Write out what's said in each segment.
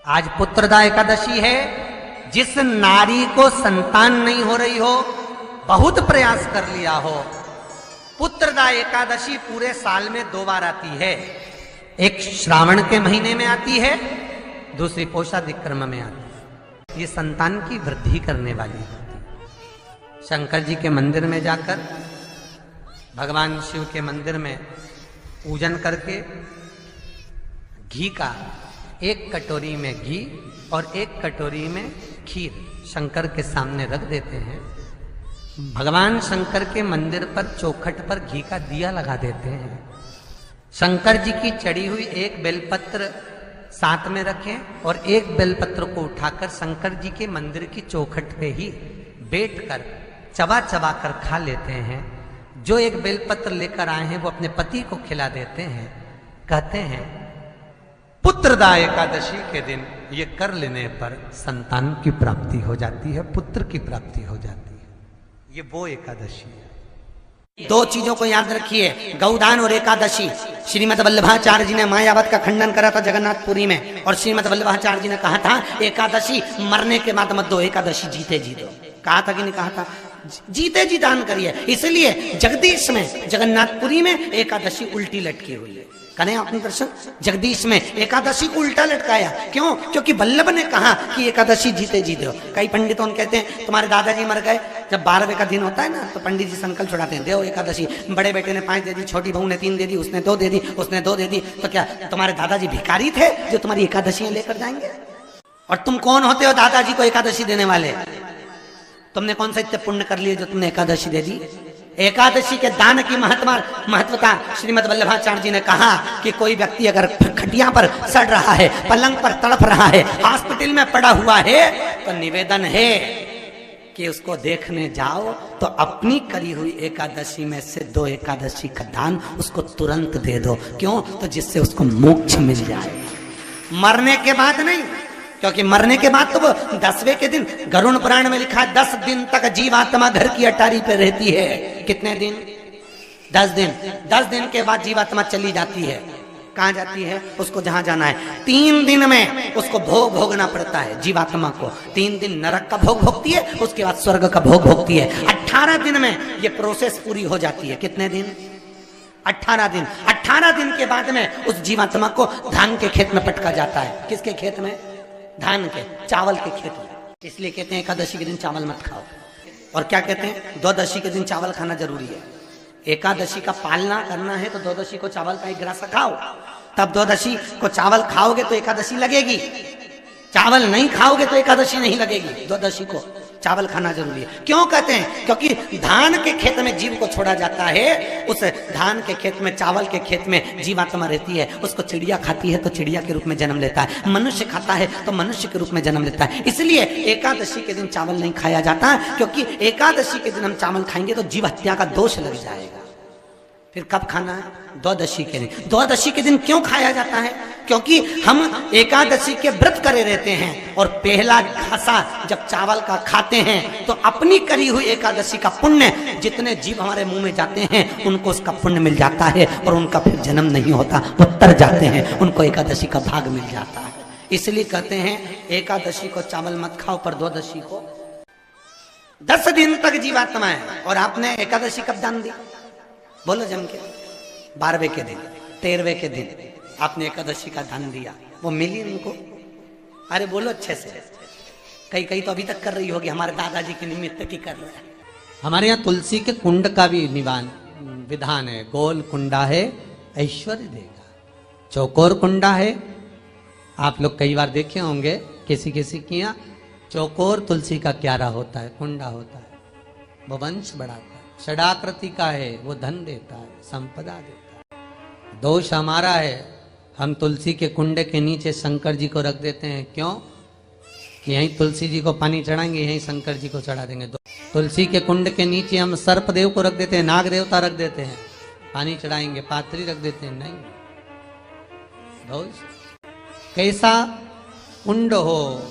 आज पुत्रदा एकादशी है। जिस नारी को संतान नहीं हो रही हो, बहुत प्रयास कर लिया हो, पुत्रदा एकादशी पूरे साल में 2 बार आती है। एक श्रावण के महीने में आती है, दूसरी पोषादिक्रम में आती है। ये संतान की वृद्धि करने वाली होती है। शंकर जी के मंदिर में जाकर, भगवान शिव के मंदिर में पूजन करके घी का 1 कटोरी में घी और 1 कटोरी में खीर शंकर के सामने रख देते हैं। भगवान शंकर के मंदिर पर चौखट पर घी का दिया लगा देते हैं। शंकर जी की चढ़ी हुई 1 बेलपत्र साथ में रखें और 1 बेलपत्र को उठाकर शंकर जी के मंदिर की चौखट पे ही बैठकर चबा चबा कर खा लेते हैं। जो 1 बेलपत्र लेकर आए हैं वो अपने पति को खिला देते हैं। कहते हैं पुत्रदा एकादशी के दिन ये कर लेने पर संतान की प्राप्ति हो जाती है, पुत्र की प्राप्ति हो जाती है। ये वो एकादशी है। 2 चीजों को याद रखिए, गौदान और एकादशी। श्रीमद् वल्लभाचार्य जी ने मायावत का खंडन करा था जगन्नाथपुरी में, और श्रीमद् वल्लभाचार्य जी ने कहा था एकादशी मरने के बाद मत दो, एकादशी जीते जी दो। कहा था कि नहीं कहा था? जीते जी दान करिए। इसलिए जगदीश में, जगन्नाथपुरी में एकादशी उल्टी लटकी हुई है। करें आपने दर्शन? जगदीश में एकादशी को उल्टा लटकाया। क्यों? क्योंकि वल्लभ ने कहा कि एकादशी जीते जी दो। कई पंडितों कहते हैं तुम्हारे दादाजी मर गए, जब 12वें का दिन होता है ना तो पंडित जी संकल्प छुड़ाते हैं, दो एकादशी। बड़े बेटे ने 5 दे दी, छोटी बहू ने 3 दे दी, उसने 2 दे दी, उसने 2 दे दी। तो क्या तुम्हारे दादाजी भिखारी थे जो तुम्हारी एकादशियां लेकर जाएंगे? और तुम कौन होते हो दादाजी को एकादशी देने वाले? तुमने कौन सा इतने पुण्य कर लिए जो तुमने एकादशी दे दी? एकादशी के दान की महत्वता श्रीमद् वल्लभाचार्य जी ने कहा कि कोई व्यक्ति अगर खटिया पर सड़ रहा है, पलंग पर तड़प रहा है, हॉस्पिटल में पड़ा हुआ है, तो निवेदन है कि उसको देखने जाओ तो अपनी करी हुई एकादशी में से 2 एकादशी का दान उसको तुरंत दे दो। क्यों? तो जिससे उसको मोक्ष मिल जाए, मरने के बाद नहीं। क्योंकि मरने के बाद तो वो 10वें के दिन, गरुड़ पुराण में लिखा है 10 दिन तक जीवात्मा घर की अटारी पे रहती है। कितने दिन? 10 दिन। 10 दिन के बाद जीवात्मा चली जाती है। कहाँ जाती है? उसको जहां जाना है। 3 दिन में उसको भोग भोगना पड़ता है जीवात्मा को। 3 दिन नरक का भोग भोगती है, उसके बाद स्वर्ग का भोग भोगती है। 18 दिन में ये प्रोसेस पूरी हो जाती है। कितने दिन? 18 दिन। 18 दिन के बाद में उस जीवात्मा को धान के खेत में पटका जाता है। किसके खेत में? धान के, चावल के खेत में। इसलिए कहते हैं एकादशी के दिन चावल मत खाओ। और क्या कहते हैं? द्वादशी के दिन चावल खाना जरूरी है। एकादशी का पालना करना है तो द्वादशी को चावल का 1 गिलास खाओ, तब द्वादशी को चावल खाओगे तो एकादशी लगेगी। चावल नहीं खाओगे तो एकादशी नहीं लगेगी। द्वादशी को चावल खाना जरूरी है। क्यों कहते हैं? क्योंकि धान के खेत में जीव को छोड़ा जाता है, उस धान के खेत में, चावल के खेत में जीवात्मा रहती है। उसको चिड़िया खाती है तो चिड़िया के रूप में जन्म लेता है, मनुष्य खाता है तो मनुष्य के रूप में जन्म लेता है। इसलिए एकादशी के दिन चावल नहीं खाया जाता, क्योंकि एकादशी के दिन हम चावल खाएंगे तो जीव हत्या का दोष लग जाएगा। फिर कब खाना है? द्वादशी के दिन। द्वादशी के दिन क्यों खाया जाता है? क्योंकि हम एकादशी के व्रत करे रहते हैं, और पहला घासा जब चावल का खाते हैं तो अपनी करी हुई एकादशी का पुण्य जितने जीव हमारे मुंह में जाते हैं उनको उसका पुण्य मिल जाता है, और उनका फिर जन्म नहीं होता, वो तर जाते हैं, उनको एकादशी का भाग मिल जाता है। इसलिए कहते हैं एकादशी को चावल मत खाओ, पर द्वादशी को 10 दिन तक जीवात्मा है। और आपने एकादशी कब दान दी? बोलो जम के। 12वें के दिन, 13वें के दिन आपने एकादशी का दान दिया, वो मिली उनको? अरे बोलो अच्छे से। कई तो अभी तक कर रही होगी, हमारे दादाजी के निमित्त की कर रहे हैं। हमारे यहाँ तुलसी के कुंड का भी विधान है। गोल कुंडा है ऐश्वर्य देगा, चौकोर कुंडा है। आप लोग कई बार देखे होंगे किसी के यहाँ चौकोर तुलसी का क्यारा होता है, कुंडा होता है, वो वंश बढ़ाता है। षडाकृति का है, वो धन देता है, संपदा देता है। दोष हमारा है, हम तुलसी के कुंडे के नीचे शंकर जी को रख देते हैं। क्यों? कि यहीं तुलसी जी को पानी चढ़ाएंगे, यहीं शंकर जी को चढ़ा देंगे। तुलसी के कुंड के नीचे हम सर्पदेव को रख देते हैं, नाग देवता रख देते हैं, पानी चढ़ाएंगे। पात्री रख देते हैं, नहीं। दोष कैसा कुंड हो।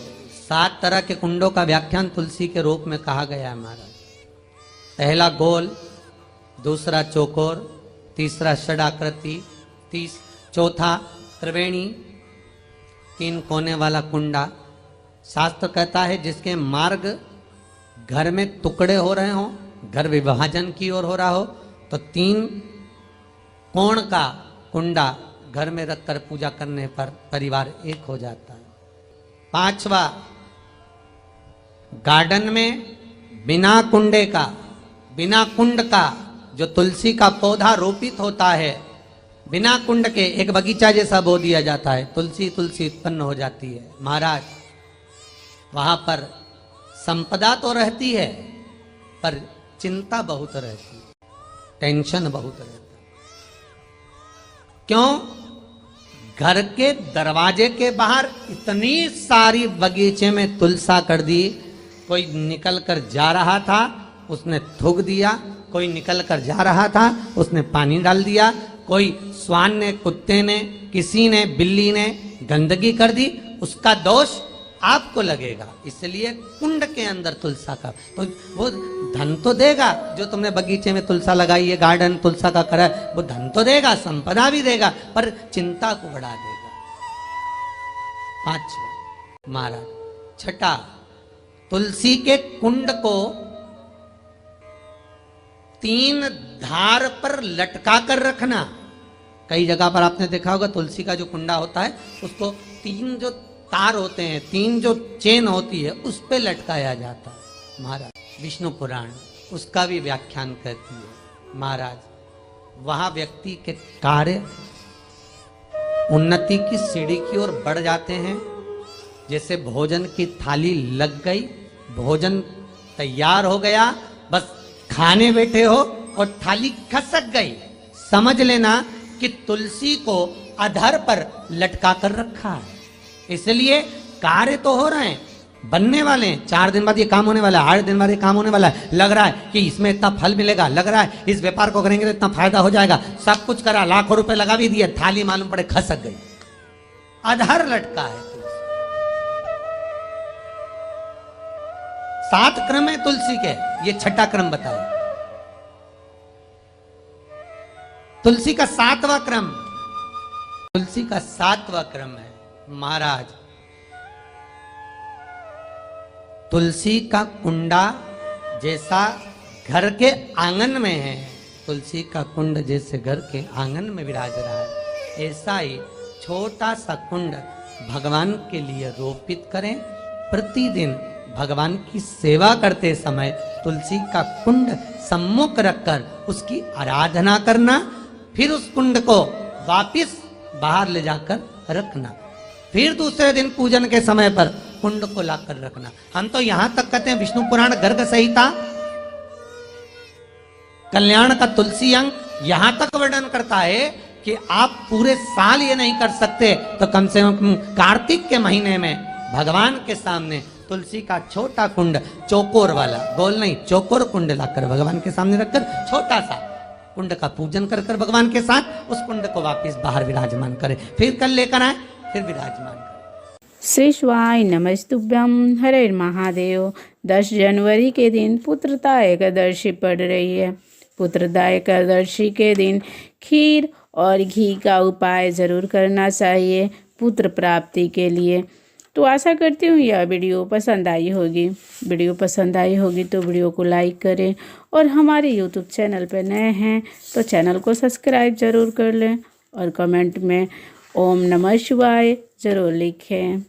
7 तरह के कुंडों का व्याख्यान तुलसी के रूप में कहा गया है महाराज। पहला गोल, दूसरा चौकोर, तीसरा षडाकृति, चौथा त्रिवेणी, 3 कोने वाला कुंडा। शास्त्र कहता है जिसके मार्ग घर में टुकड़े हो रहे हो, घर विभाजन की ओर हो रहा हो, तो 3 कोण का कुंडा घर में रखकर पूजा करने पर परिवार एक हो जाता है। 5वां, गार्डन में बिना कुंडे का, बिना कुंड का जो तुलसी का पौधा रोपित होता है, बिना कुंड के एक बगीचा जैसा बो दिया जाता है, तुलसी तुलसी उत्पन्न हो जाती है। महाराज वहां पर संपदा तो रहती है पर चिंता बहुत रहती है, टेंशन बहुत रहती है। क्यों? घर के दरवाजे के बाहर इतनी सारी बगीचे में तुलसा कर दी। कोई निकल कर जा रहा था, उसने थूक दिया, कोई निकल कर जा रहा था, उसने पानी डाल दिया, कोई श्वान ने, कुत्ते ने, किसी ने, बिल्ली ने गंदगी कर दी, उसका दोष आपको लगेगा। इसलिए कुंड के अंदर तुलसा का, तो वो धन तो देगा, जो तुमने बगीचे में तुलसा लगाई है, गार्डन तुलसा का करा, वो धन तो देगा, संपदा भी देगा, पर चिंता को बढ़ा देगा। 5वां महाराज। 6, तुलसी के कुंड को 3 धार पर लटका कर रखना। कई जगह पर आपने देखा होगा तुलसी का जो कुंडा होता है उसको 3 जो तार होते हैं, 3 जो चेन होती है, उस पे लटकाया जाता है। महाराज विष्णु पुराण उसका भी व्याख्यान करती है। महाराज वहां व्यक्ति के कार्य उन्नति की सीढ़ी की ओर बढ़ जाते हैं। जैसे भोजन की थाली लग गई, भोजन तैयार हो गया, बस खाने बैठे हो और थाली खसक गई, समझ लेना कि तुलसी को अधर पर लटका कर रखा है। इसलिए कार्य तो हो रहे हैं, बनने वाले हैं, 4 दिन बाद ये काम होने वाला है, 8 दिन बाद ये काम होने वाला है, लग रहा है कि इसमें इतना फल मिलेगा, लग रहा है इस व्यापार को करेंगे तो इतना फायदा हो जाएगा, सब कुछ करा, लाखों रुपए लगा भी दिए, थाली मालूम पड़े खसक गई, अधर लटका है। 7 क्रम है तुलसी के, ये 6ठा क्रम बताया। तुलसी का 7वां क्रम, तुलसी का 7वां क्रम है महाराज। तुलसी का कुंडा जैसा घर के आंगन में है, तुलसी का कुंड जैसे घर के आंगन में विराज रहा है, ऐसा ही छोटा सा कुंड भगवान के लिए रोपित करें। प्रतिदिन भगवान की सेवा करते समय तुलसी का कुंड सम्मुख रखकर उसकी आराधना करना, फिर उस कुंड को वापिस बाहर ले जाकर रखना, फिर दूसरे दिन पूजन के समय पर कुंड को लाकर रखना। हम तो यहां तक कहते हैं, विष्णु पुराण गर्ग संहिता कल्याण का तुलसी अंग यहां तक वर्णन करता है कि आप पूरे साल ये नहीं कर सकते तो कम से कम कार्तिक के महीने में भगवान के सामने तुलसी का छोटा कुंड, चौकोर वाला, गोल नहीं, चौकोर कुंड लाकर भगवान के सामने रखकर छोटा सा कुंड का पूजन कर कर भगवान के साथ उस कुंड को वापस बाहर विराजमान करें, फिर कल लेकर आए, फिर विराजमान करें। श्री शिवाय नमस्तुभ्यम। हरे महादेव। 10 जनवरी के दिन पुत्रदा एकादशी पड़ रही है। पुत्रदा एकादशी के दिन खीर और घी का उपाय ज़रूर करना चाहिए पुत्र प्राप्ति के लिए। तो आशा करती हूँ यह वीडियो पसंद आई होगी। वीडियो पसंद आई होगी तो वीडियो को लाइक करें, और हमारे यूट्यूब चैनल पर नए हैं तो चैनल को सब्सक्राइब ज़रूर कर लें, और कमेंट में ओम नमः शिवाय ज़रूर लिखें।